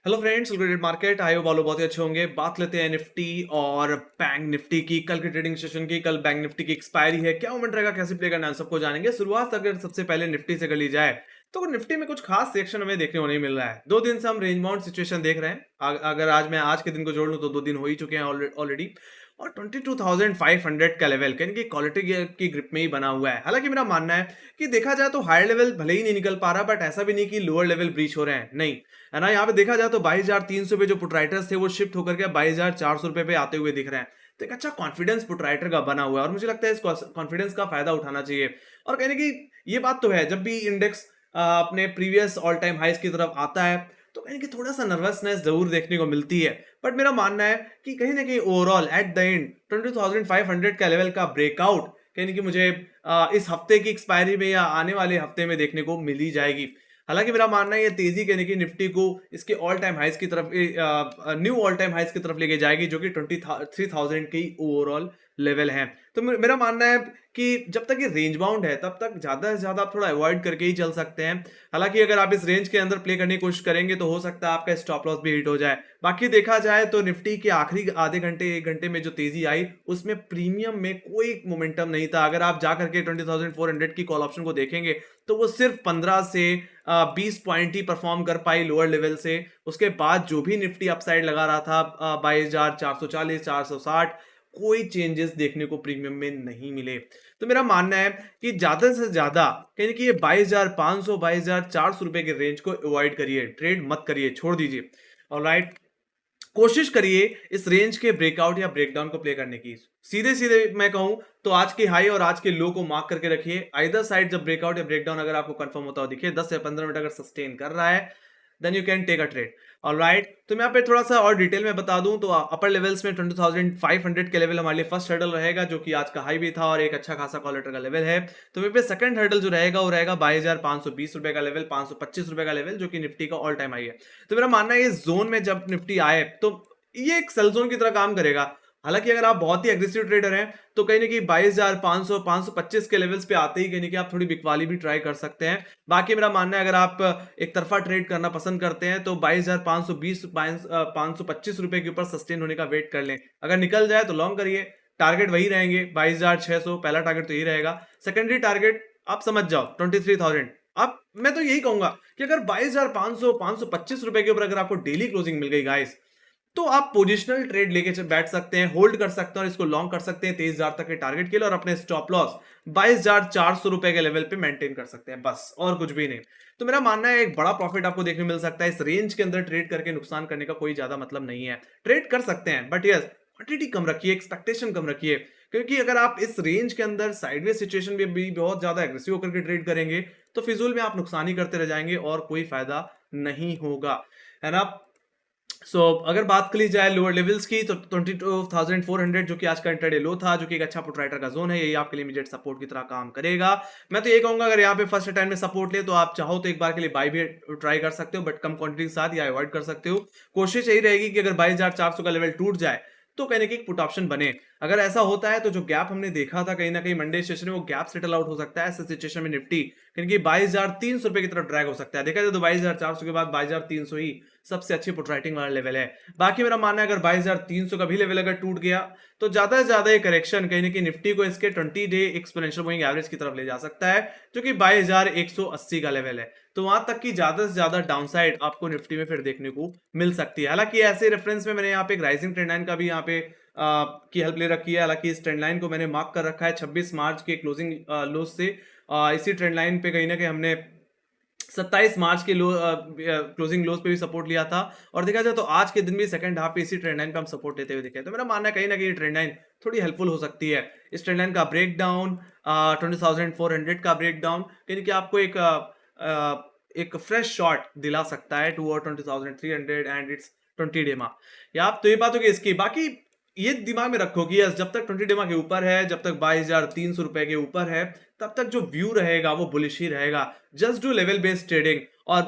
Hello friends, liquidate market I hope आप लोग बहुत ही अच्छे होंगे। बात लेते हैं निफ्टी और बैंक निफ्टी की। कल की ट्रेडिंग सेशन की, कल बैंक निफ्टी की एक्सपायरी है, क्या मूवमेंट रहेगा, कैसे प्ले करना है, सबको जानेंगे। शुरुआत अगर सबसे पहले निफ्टी से कर ली जाए तो निफ्टी में कुछ खास सेक्शन हमें देखने को नहीं मिल रहा है। 2 दिन से हम रेंज बाउंड सिचुएशन देख रहे हैं। अगर मैं आज के दिन को जोड़ लूं तो 2 दिन हो ही चुके हैं ऑलरेडी। और 22,500 का लेवल कहीं कि क्वालिटी की ग्रिप में ही बना हुआ है। हालांकि मेरा मानना है कि देखा जाए तो हायर लेवल भले ही नहीं निकल पा रहा, बट ऐसा भी नहीं कि लोअर लेवल ब्रीच हो रहे हैं, नहीं है ना। यहाँ पे देखा जाए तो 22,300 पे जो पुट राइटर्स थे वो शिफ्ट होकर के 22,400 रुपए पे आते हुए दिख रहे हैं। तो एक अच्छा कॉन्फिडेंस पुट राइटर का बना हुआ है और मुझे लगता है इस कॉन्फिडेंस का फायदा उठाना चाहिए। और कहने की ये बात तो है, जब भी इंडेक्स अपने प्रीवियस ऑल टाइम हाइस की तरफ आता है तो कहीं कि थोड़ा सा नर्वसनेस जरूर देखने को मिलती है। बट मेरा मानना है कि कहीं ना कहीं ओवरऑल एट द एंड 22,500 का लेवल का ब्रेकआउट कहीं कि मुझे इस हफ्ते की एक्सपायरी में या आने वाले हफ्ते में देखने को मिल ही जाएगी। हालांकि मेरा मानना है ये तेजी कहने की निफ्टी को इसके ऑल टाइम हाइस की तरफ, न्यू ऑल टाइम हाइस की तरफ लेके जाएगी, जो कि 23,000 की ओवरऑल लेवल है। तो मेरा मानना है कि जब तक ये रेंज बाउंड है तब तक ज्यादा से ज्यादा आप थोड़ा अवॉइड करके ही चल सकते हैं। हालांकि अगर आप इस रेंज के अंदर प्ले करने की कोशिश करेंगे तो हो सकता है आपका स्टॉप लॉस भी हिट हो जाए। बाकी देखा जाए तो निफ्टी के आखिरी आधे घंटे 1 घंटे में जो तेजी आई उसमें प्रीमियम में कोई मोमेंटम नहीं था। अगर आप जाकर के 20,400 की कॉल ऑप्शन को देखेंगे तो वो सिर्फ 15 से 20 पॉइंट ही परफॉर्म कर पाई लोअर लेवल से। उसके बाद जो भी निफ्टी अपसाइड लगा रहा था 22,440 460, कोई चेंजेस देखने को प्रीमियम में नहीं मिले। तो मेरा मानना है कि ज्यादा से ज्यादा कहीं कि ये 22,500 22,400 रुपए के रेंज को अवॉइड करिए, ट्रेड मत करिए, छोड़ दीजिए। ऑलराइट, कोशिश करिए इस रेंज के ब्रेकआउट या ब्रेकडाउन को प्ले करने की। सीधे सीधे मैं कहूं तो आज के हाई और आज के लो को मार्क करके रखिए। आइदर साइड जब ब्रेकआउट या ब्रेकडाउन अगर आपको कंफर्म होता हो दिखे 10 से 15 मिनट अगर सस्टेन कर रहा है, then you can take a trade. Alright, तो मैं यहाँ पे थोड़ा सा और डिटेल में बता दूं तो अपर लेवल्स में 20,500 के लेवल हमारे लिए फर्स्ट हर्डल रहेगा, जो कि आज का हाई भी था और एक अच्छा खासा कॉलेटर का लेवल है। तो वहीं पे सेकंड हर्डल जो रहेगा वो रहेगा 22,520 रुपए का लेवल, 525 रुपए का लेवल, जो कि निफ्टी का ऑल टाइम हाई है। तो मेरा मानना है इस जोन में जब निफ्टी आए तो ये एक सेल जोन की तरह काम करेगा। हालांकि अगर आप बहुत ही एग्रेसिव ट्रेडर हैं तो कहीं ना कहीं 22,500 525 के लेवल्स पे आते ही कहीं ना कहीं आप थोड़ी बिकवाली भी ट्राई कर सकते हैं। बाकी मेरा मानना है अगर आप एक तरफा ट्रेड करना पसंद करते हैं तो 22,520 525 रुपए के ऊपर सस्टेन होने का वेट कर लें। अगर निकल जाए तो लॉन्ग करिए। टारगेट वही रहेंगे 22,600, पहला टारगेट तो यही रहेगा। सेकेंडरी टारगेट आप समझ जाओ 23,000। अब मैं तो यही कहूंगा कि अगर 22,500 525 रुपए के ऊपर अगर आपको डेली क्लोजिंग मिल गई गाइस, तो आप पोजिशनल ट्रेड लेके बैठ सकते हैं, होल्ड कर सकते हैं और इसको लॉन्ग कर सकते हैं 23,000 तक के टारगेट के लिए, और अपने स्टॉप लॉस 22,400 रुपए के लेवल पे मेंटेन कर सकते हैं, बस और कुछ भी नहीं। तो मेरा मानना है एक बड़ा प्रॉफिट आपको देखने मिल सकता है। इस रेंज के अंदर ट्रेड करके नुकसान करने का कोई ज्यादा मतलब नहीं है। ट्रेड कर सकते हैं बट यस, क्वांटिटी कम रखिए, एक्सपेक्टेशन कम रखिए। क्योंकि अगर आप इस रेंज के अंदर साइडवेज सिचुएशन में भी बहुत ज्यादा एग्रेसिव होकर के ट्रेड करेंगे तो फिजूल में आप नुकसान ही करते रह जाएंगे और कोई फायदा नहीं होगा, है ना। अगर बात कर ली जाए लोअर लेवल्स की तो 22,400 जो कि आज का इंटरडे लो था, जो कि एक अच्छा पुट राइटर का जोन है, यही आपके लिए इमीडिएट सपोर्ट की तरह काम करेगा। मैं तो ये कहूंगा अगर यहाँ पे फर्स्ट टाइम में सपोर्ट ले तो आप चाहो तो एक बार के लिए बाय भी ट्राई कर सकते हो, बट कम क्वांटिटी के साथ या अवॉइड कर सकते हो। कोशिश यही रहेगी कि अगर 22,400 का लेवल टूट जाए तो कहीं ना कहीं पुट ऑप्शन बने। अगर ऐसा होता है तो जो गैप हमने देखा था कहीं ना कहीं मंडे सेशन में, वो गैप सेटल आउट हो सकता है। ऐसे सिचुएशन में निफ्टी कहीं 22,300 रुपए की तरफ ड्रैग हो सकता है। देखा जाए तो 22,400 के बाद 22,300 ही सबसे अच्छी पुट राइटिंग वाला लेवल है। बाकी मेरा मानना है अगर 22,300 का भी लेवल अगर टूट गया तो ज्यादा से ज्यादा ये करेक्शन कहीं ना कहीं निफ्टी को इसके 20 डे एक्सपोनेंशियल मूविंग एवरेज की तरफ ले जा सकता है, जो कि 22,180 का लेवल है। तो वहां तक की ज्यादा से ज्यादा डाउनसाइड आपको निफ्टी में फिर देखने को मिल सकती है। हालांकि ऐसे रेफरेंस में मैंने यहाँ पे एक राइजिंग ट्रेंड लाइन का भी यहाँ पे की हेल्प ले रखी है। हालांकि इस ट्रेंड लाइन को मैंने मार्क कर रखा है 26 मार्च के क्लोजिंग लोज से। इसी ट्रेंड लाइन पे कहीं ना कहीं हमने 27 मार्च के क्लोजिंग लोज पे भी सपोर्ट लिया था, और देखा जाए तो आज के दिन भी सेकंड हाफ पे इसी ट्रेंड लाइन पे हम सपोर्ट लेते हुए दिखे। तो मेरा मानना है कहीं ना कहीं ट्रेंड लाइन थोड़ी हेल्पफुल हो सकती है। इस ट्रेंड लाइन का ब्रेक डाउन 20,400 का ब्रेक डाउन कहीं कि आपको एक फ्रेश शॉट दिला सकता है टू 20,300 एंड इट्स 20 डेमा। या आप तो ये बात होगी इसकी। बाकी ये दिमाग में रखो कि जब तक 20 डेमा के ऊपर है, जब तक 22,300 रुपए के ऊपर है, तब तक जो व्यू रहेगा वो बुलिश ही रहेगा। Just do level based trading, और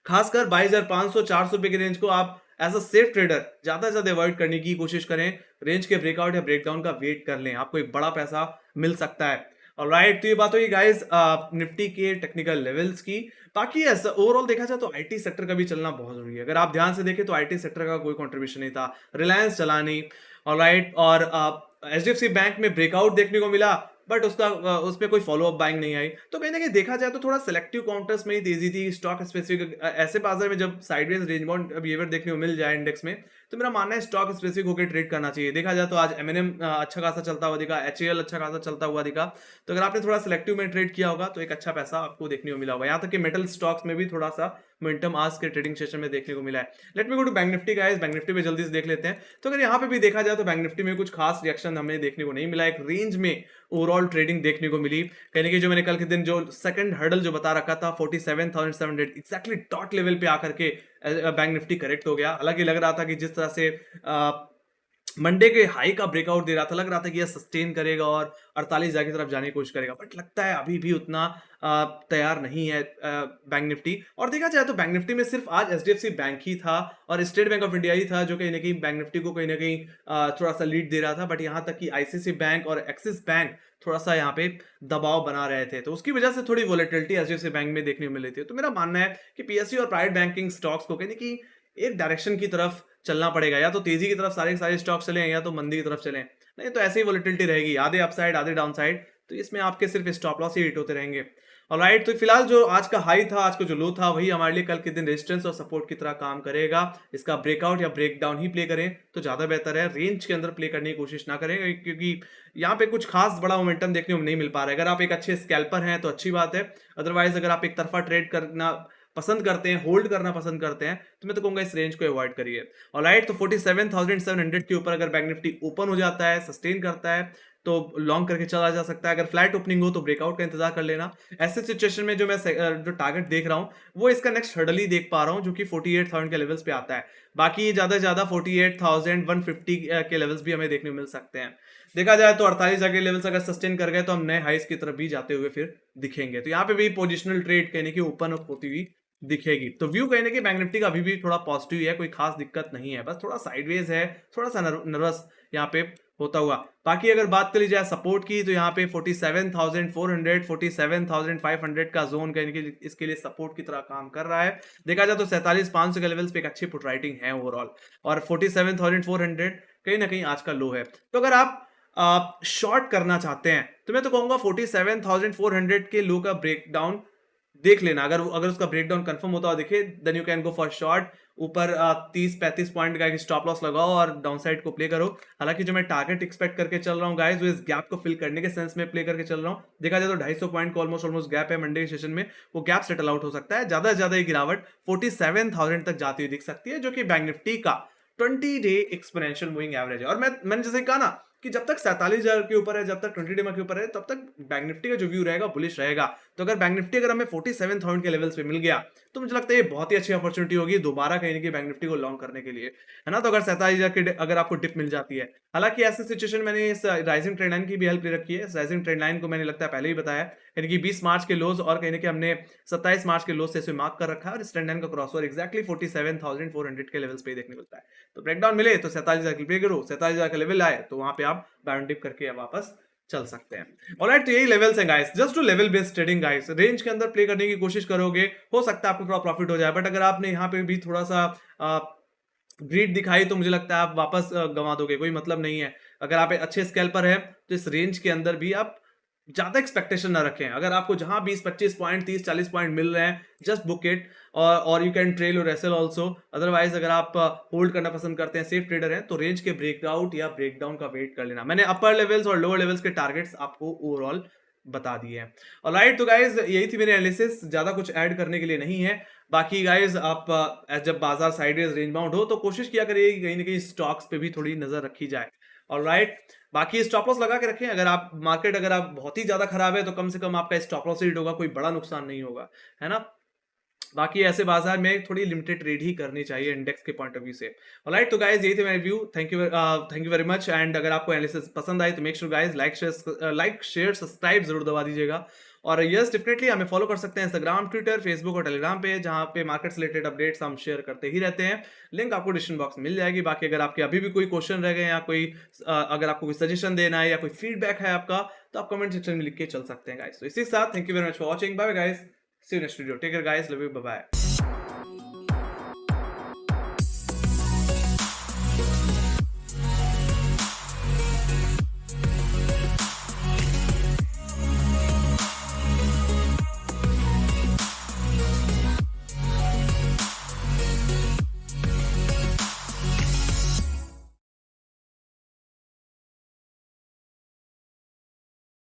खासकर 22,500 400 रुपए के रेंज को आप एज अ सेफ ट्रेडर ज्यादा से ज्यादा अवॉइड करने की कोशिश करें। रेंज के ब्रेकआउट या ब्रेकडाउन का वेट कर लें, आपको एक बड़ा पैसा मिल सकता है। ऑलराइट, तो ये बात हुई गाइस निफ्टी के टेक्निकल लेवल्स की। बाकी ऐसा ओवरऑल देखा जाए तो आईटी सेक्टर का भी चलना बहुत जरूरी है। अगर आप ध्यान से देखें तो आईटी सेक्टर का कोई कंट्रीब्यूशन नहीं था, रिलायंस चला नहीं। ऑलराइट, और एचडीएफसी बैंक में ब्रेकआउट देखने को मिला, बट उसमें कोई फॉलो अप बाइंग नहीं आई। तो कहीं ना कहीं देखा जाए तो थोड़ा सिलेक्टिव काउंटर्स में ही तेजी थी। स्टॉक स्पेसिफिक ऐसे बाजार में जब साइडवेज रेंज बाउंड बिहेवियर देखने को मिल जाए इंडेक्स में, तो मेरा मानना है स्टॉक स्पेसिफिक होकर ट्रेड करना चाहिए। देखा जाए तो आज एमएनएम अच्छा खासा चलता हुआ दिखा, एचएएल अच्छा खासा चलता हुआ दिखा। तो अगर आपने थोड़ा सिलेक्टिव में ट्रेड किया होगा तो एक अच्छा पैसा आपको देखने को मिला होगा। यहाँ तक कि मेटल स्टॉक्स में भी थोड़ा सा मोमेंटम आज के ट्रेडिंग सेशन में देखने को मिला है। Let me go to bank nifty guys, bank nifty पे जल्दी से देख लेते हैं। तो अगर यहाँ पे भी देखा जाए तो बैंक निफ्टी में कुछ खास रिएक्शन हमें देखने को नहीं मिला। एक रेंज में ओवरऑल ट्रेडिंग देखने को मिली। कहने की जो मैंने कल के दिन जो सेकंड हर्डल जो बता रखा था 47,700 एक्जैक्टली डॉट लेवल पे आकर के बैंक निफ्टी करेक्ट हो गया। हालांकि लग रहा था कि जिस तरह से मंडे के हाई का ब्रेकआउट दे रहा था, लग रहा था कि यह सस्टेन करेगा और 48,000 की तरफ जाने की कोशिश करेगा, बट लगता है अभी भी उतना तैयार नहीं है बैंक निफ्टी। और देखा जाए तो बैंक निफ्टी में सिर्फ आज एचडीएफसी बैंक ही था और स्टेट बैंक ऑफ इंडिया ही था जो कहीं ना कहीं बैंक निफ्टी को कहीं ना कहीं थोड़ा सा लीड दे रहा था। बट यहाँ तक कि आईसीआईसीआई बैंक और एक्सिस बैंक थोड़ा सा यहाँ पे दबाव बना रहे थे, तो उसकी वजह से थोड़ी वॉलेटिलिटी एचडीएफसी बैंक में देखने को मिल रही थी। तो मेरा मानना है कि पीएसयू और प्राइवेट बैंकिंग स्टॉक्स को कहीं कि एक डायरेक्शन की तरफ चलना पड़ेगा। या तो तेजी की तरफ सारे सारे स्टॉक चलें या तो मंदी की तरफ चलें, नहीं तो ऐसे ही वोलेटिलिटी रहेगी, आधे अपसाइड आधे डाउनसाइड। तो इसमें आपके सिर्फ स्टॉप लॉस ही हिट होते रहेंगे। ऑलराइट, तो फिलहाल जो आज का हाई था, आज का जो लो था, वही हमारे लिए कल के दिन रेजिस्टेंस और सपोर्ट की तरह काम करेगा। इसका ब्रेकआउट या ब्रेकडाउन ही प्ले करें तो ज्यादा बेहतर है। रेंज के अंदर प्ले करने की कोशिश ना करें, क्योंकि यहाँ पे कुछ खास बड़ा मोमेंटम देखने को नहीं मिल पा रहा है। अगर आप एक अच्छे स्कैल्पर हैं तो अच्छी बात है, अदरवाइज अगर आप एक तरफा ट्रेड करना पसंद करते हैं, होल्ड करना पसंद करते हैं, तो मैं तो कहूंगा इस रेंज को अवॉइड करिए। ऑलराइट, तो 47,700 के ऊपर अगर बैंक निफ्टी ओपन हो जाता है, सस्टेन करता है, तो लॉन्ग करके चला जा सकता है। अगर फ्लैट ओपनिंग हो तो ब्रेकआउट का इंतजार कर लेना। ऐसे सिचुएशन में जो मैं जो टारगेट देख रहा हूं वो इसका नेक्स्ट हर्डल ही देख पा रहा हूं, जो कि 48,000 के लेवल्स पे आता है। बाकी ज्यादा से ज्यादा 48,150 के लेवल्स भी हमें देखने को मिल सकते हैं। देखा जाए तो 48,000 के लेवल्स अगर सस्टेन कर गए तो हम नए हाइस की तरफ भी जाते हुए फिर दिखेंगे। तो यहाँ पे भी पोजिशनल ट्रेड कहने की ओपन अप होती हुई दिखेगी। तो व्यू कहने की बैंक निफ्टी का अभी भी थोड़ा पॉजिटिव है, कोई खास दिक्कत नहीं है, बस थोड़ा साइडवेज है, थोड़ा सा नर्वस यहाँ पे होता हुआ। बाकी अगर बात करी जाए सपोर्ट की तो यहाँ पे 47,400 47,500 का जोन कहने की इसके लिए सपोर्ट की तरह काम कर रहा है। देखा जाए तो 47,500 के लेवल्स पे एक अच्छी पुट राइटिंग है ओवरऑल, और 47,400 कहीं ना कहीं आज का लो है। तो अगर आप शॉर्ट करना चाहते हैं तो मैं तो कहूंगा 47,400 के लो का ब्रेकडाउन देख लेना। अगर अगर उसका ब्रेकडाउन कंफर्म होता हो दिखे, then you can go for short. ऊपर 30-35 पॉइंट का एक स्टॉप लॉस लगाओ और डाउनसाइड को प्ले करो। हालांकि जो मैं टारगेट एक्सपेक्ट करके चल रहा हूँ गाइस, वो इस गैप को फिल करने के सेंस में प्ले करके चल रहा हूँ। देखा जाए तो 250 पॉइंट का ऑलमोस्ट गैप है मंडे के सेशन में, वो गैप सेटल आउट हो सकता है। ज्यादा से ज्यादा गिरावट 47,000 तक जाती हुई दिख सकती है, जो कि बैंक निफ्टी का 20 डे एक्सपोनेंशियल मूविंग एवरेज है। और मैंने जैसे कहा ना कि जब तक 47,000 के ऊपर है, जब तक 20 डे के ऊपर है, तब तक बैंक निफ्टी का जो व्यू रहेगा बुलिश रहेगा। तो अगर बैंक निफ्टी अगर हमें 47,000 के लेवल्स पे मिल गया तो मुझे लगता है ये बहुत ही अच्छी अपॉर्चुनिटी होगी दोबारा कहीं ना कहीं बैंक निफ्टी को लॉन्ग करने के लिए, है ना। तो अगर 47,000 के अगर आपको डिप मिल जाती है, हालांकि ऐसी सिचुएशन मैंने इस राइजिंग ट्रेंड लाइन की भी हेल्प ले रखी है। इस राइजिंग ट्रेंड लाइन को मैंने लगता है पहले ही बताया, यानी कि 20 मार्च के लोज और कहीं ना कहीं हमने 27 मार्च के लोज से इसे मार्क कर रखा है, और इस ट्रेंड लाइन का क्रॉसओवर एक्जैक्टली 47,400 के लेवल्स पे देखने मिलता है। तो ब्रेकडाउन मिले तो 47,000 की प्ले करो, 47,000 का लेवल आए तो वहां पे आप बाउंड डिप करके वापस चल सकते हैं। ऑलराइट, तो यही लेवल्स हैं guys, just to level based trading guys. Range के अंदर प्ले करने की कोशिश करोगे, हो सकता है आपको थोड़ा प्रॉफिट हो जाए, बट अगर आपने यहाँ पे भी थोड़ा सा ग्रीड दिखाई तो मुझे लगता है आप वापस गंवा दोगे, कोई मतलब नहीं है। अगर आप अच्छे स्केल्पर है तो इस रेंज के अंदर भी आप ज्यादा एक्सपेक्टेशन ना रखें। अगर आपको जहां 20-25 पॉइंट 30-40 पॉइंट मिल रहे हैं, जस्ट बुक इट, और यू कैन ट्रेल और रेसल ऑल्सो। अदरवाइज अगर आप होल्ड करना पसंद करते हैं, सेफ ट्रेडर हैं, तो रेंज के ब्रेकआउट या ब्रेकडाउन का वेट कर लेना। मैंने अपर लेवल्स और लोअर लेवल्स के टारगेट्स आपको ओवरऑल बता दिए हैं। ऑलराइट, तो गाइज यही थी मेरी एनालिसिस, ज्यादा कुछ ऐड करने के लिए नहीं है। बाकी गाइज आप जब बाजार साइडवेज रेंज बाउंड हो तो कोशिश किया करिए कि कहीं ना कहीं स्टॉक्स पे भी थोड़ी नजर रखी जाए। ऑलराइट, बाकी स्टॉप लॉस लगा के रखें। अगर आप मार्केट अगर आप बहुत ही ज्यादा खराब है तो कम से कम आपका स्टॉप लॉस हिट होगा, कोई बड़ा नुकसान नहीं होगा, है ना। बाकी ऐसे बाजार में थोड़ी लिमिटेड ट्रेड ही करनी चाहिए इंडेक्स के पॉइंट ऑफ व्यू से। ऑलराइट, तो गाइज यही थे मेरे view. Thank you very much. And अगर आपको एनालिसिस पसंद आई तो make sure guys like share subscribe जरूर दबा दीजिएगा। और यस डेफिनेटली हमें फॉलो कर सकते हैं इंस्टाग्राम, ट्विटर, फेसबुक और टेलीग्राम पे, जहाँ पे मार्केट से रिलेटेड अपडेट्स हम शेयर करते ही रहते हैं। लिंक आपको डिस्क्रिप्शन बॉक्स में मिल जाएगी। बाकी अगर आपके अभी भी कोई क्वेश्चन रह गए या कोई अगर आपको कोई सजेशन देना है या कोई फीडबैक है आपका, तो आप कमेंट सेक्शन में लिख के चल सकते हैं गाइस। तो इसी के साथ thank you very much for watching. Bye bye guys, see you next video, take care guys, love you, bye bye.